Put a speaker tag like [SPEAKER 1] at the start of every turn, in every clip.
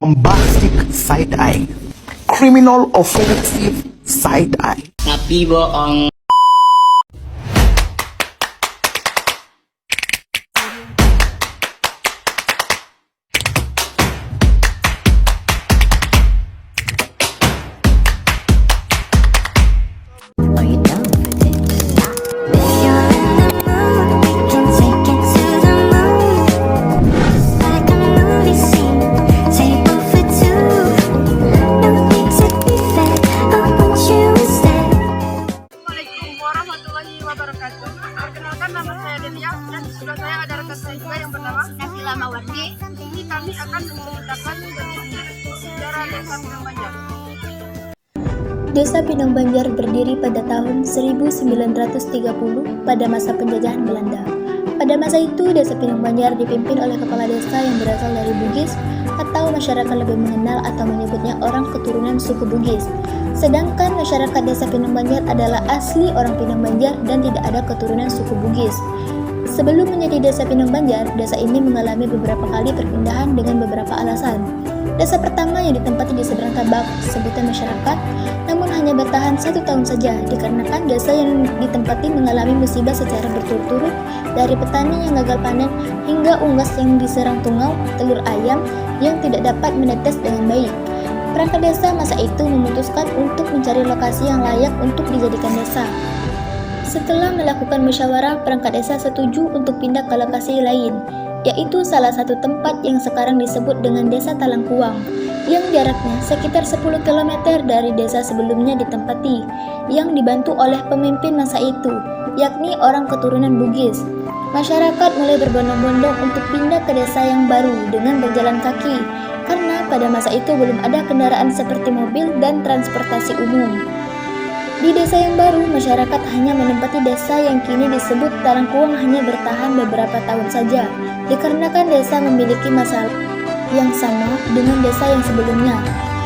[SPEAKER 1] bombastic side-eye, criminal offensive side-eye.
[SPEAKER 2] Tapi bohong.
[SPEAKER 3] Are you down with it? If you're in the mood, we can take it to the moon. Just like a movie scene, table for two. No need to be fair, I want you instead.
[SPEAKER 4] Assalamualaikum warahmatullahi wabarakatuh. Perkenalkan, nama saya Delia dan di sebelah saya ada rekan saya juga yang bernama Nabila Mawardi. Ini kami akan menceritakan tentang sejarah Desa Pinang Banjar.
[SPEAKER 5] Desa Pinang Banjar berdiri pada tahun 1930 pada masa penjajahan Belanda. Pada masa itu, Desa Pinang Banjar dipimpin oleh kepala desa yang berasal dari Bugis, atau masyarakat lebih mengenal atau menyebutnya orang keturunan suku Bugis. Sedangkan masyarakat Desa Pinang Banjar adalah asli orang Pinang Banjar dan tidak ada keturunan suku Bugis. Sebelum menjadi Desa Pinang Banjar, desa ini mengalami beberapa kali perpindahan dengan beberapa alasan. Desa pertama yang ditempati di seberang Tabak, sebutan masyarakat, namun hanya bertahan 1 tahun saja dikarenakan desa yang ditempati mengalami musibah secara berturut-turut, dari petani yang gagal panen hingga unggas yang diserang tungau, telur ayam yang tidak dapat menetes dengan baik. Perangkat desa masa itu memutuskan untuk mencari lokasi yang layak untuk dijadikan desa. Setelah melakukan musyawarah, perangkat desa setuju untuk pindah ke lokasi lain, yaitu salah satu tempat yang sekarang disebut dengan Desa Talangkuang, yang jaraknya sekitar 10 km dari desa sebelumnya ditempati, yang dibantu oleh pemimpin masa itu, yakni orang keturunan Bugis. Masyarakat mulai berbondong-bondong untuk pindah ke desa yang baru dengan berjalan kaki, karena pada masa itu belum ada kendaraan seperti mobil dan transportasi umum. Di desa yang baru, masyarakat hanya menempati desa yang kini disebut Talangkuang hanya bertahan beberapa tahun saja, dikarenakan desa memiliki masalah yang sama dengan desa yang sebelumnya.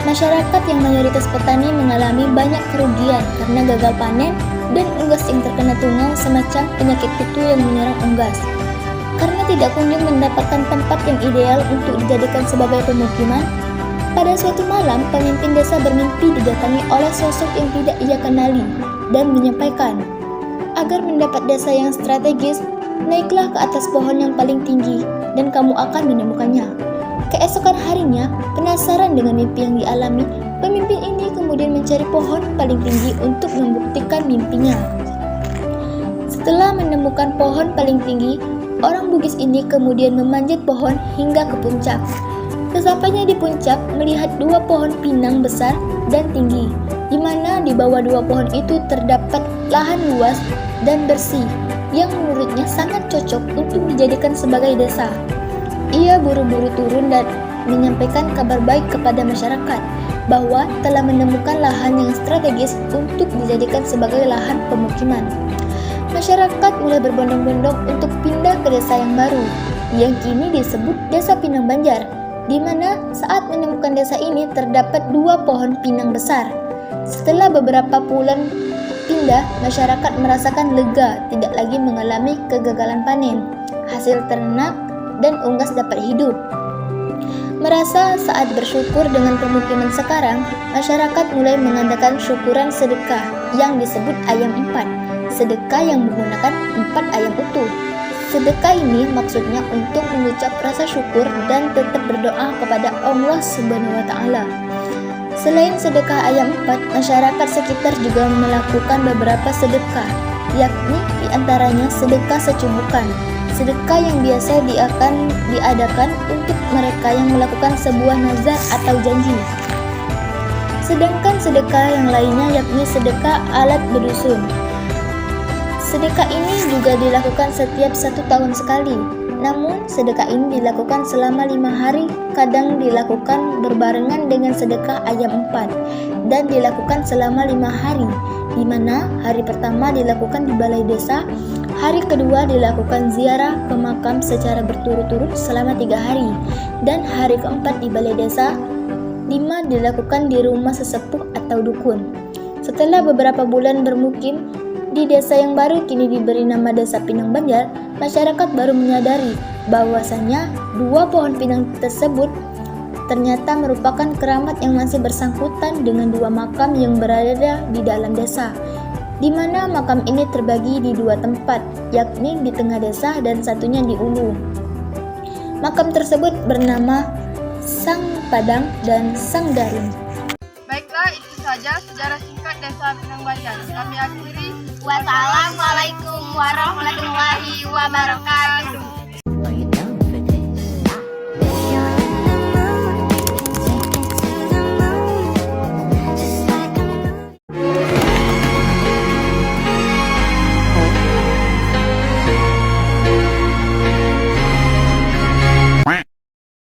[SPEAKER 5] Masyarakat yang mayoritas petani mengalami banyak kerugian karena gagal panen dan unggas yang terkena tungau semacam penyakit kutu yang menyerang unggas. Karena tidak kunjung mendapatkan tempat yang ideal untuk dijadikan sebagai pemukiman, pada suatu malam, pemimpin desa bermimpi didatangi oleh sosok yang tidak ia kenali dan menyampaikan, agar mendapat desa yang strategis, naiklah ke atas pohon yang paling tinggi dan kamu akan menemukannya. Keesokan harinya, penasaran dengan mimpi yang dialami, pemimpin ini kemudian mencari pohon paling tinggi untuk membuktikan mimpinya. Setelah menemukan pohon paling tinggi, orang Bugis ini kemudian memanjat pohon hingga ke puncak. Sesampainya di puncak, melihat 2 pohon pinang besar dan tinggi, di mana di bawah 2 pohon itu terdapat lahan luas dan bersih, yang menurutnya sangat cocok untuk dijadikan sebagai desa. Ia buru-buru turun dan menyampaikan kabar baik kepada masyarakat, bahwa telah menemukan lahan yang strategis untuk dijadikan sebagai lahan pemukiman. Masyarakat mulai berbondong-bondong untuk pindah ke desa yang baru, yang kini disebut Desa Pinang Banjar, di mana saat menemukan desa ini terdapat 2 pohon pinang besar. Setelah beberapa bulan pindah, masyarakat merasakan lega, tidak lagi mengalami kegagalan panen, hasil ternak, dan unggas dapat hidup. Merasa saat bersyukur dengan pemukiman sekarang, masyarakat mulai mengadakan syukuran sedekah yang disebut ayam 4, sedekah yang menggunakan 4 ayam utuh. Sedekah ini maksudnya untuk mengucap rasa syukur dan tetap berdoa kepada Allah Subhanahu wa Ta'ala. Selain sedekah ayam 4, masyarakat sekitar juga melakukan beberapa sedekah, yakni diantaranya sedekah secubukan, sedekah yang biasa diadakan untuk mereka yang melakukan sebuah nazar atau janji. Sedangkan sedekah yang lainnya yakni sedekah alat berdusun. Sedekah ini juga dilakukan setiap 1 tahun sekali. Namun, sedekah ini dilakukan selama 5 hari, kadang dilakukan berbarengan dengan sedekah ayam 4, dan dilakukan selama 5 hari, di mana hari pertama dilakukan di balai desa, hari kedua dilakukan ziarah ke makam secara berturut-turut selama 3 hari, dan hari keempat di balai desa, 5 dilakukan di rumah sesepuh atau dukun. Setelah beberapa bulan bermukim di desa yang baru kini diberi nama Desa Pinang Banjar, masyarakat baru menyadari bahwasannya 2 pohon pinang tersebut ternyata merupakan keramat yang masih bersangkutan dengan dua makam yang berada di dalam desa, di mana makam ini terbagi di dua tempat, yakni di tengah desa dan satunya di ulu. Makam tersebut bernama Sang Padang dan Sang Daring.
[SPEAKER 4] Baiklah, itu saja sejarah singkat Desa Pinangbanjar. Kami akhiri.
[SPEAKER 3] Wassalamualaikum warahmatullahi wabarakatuh.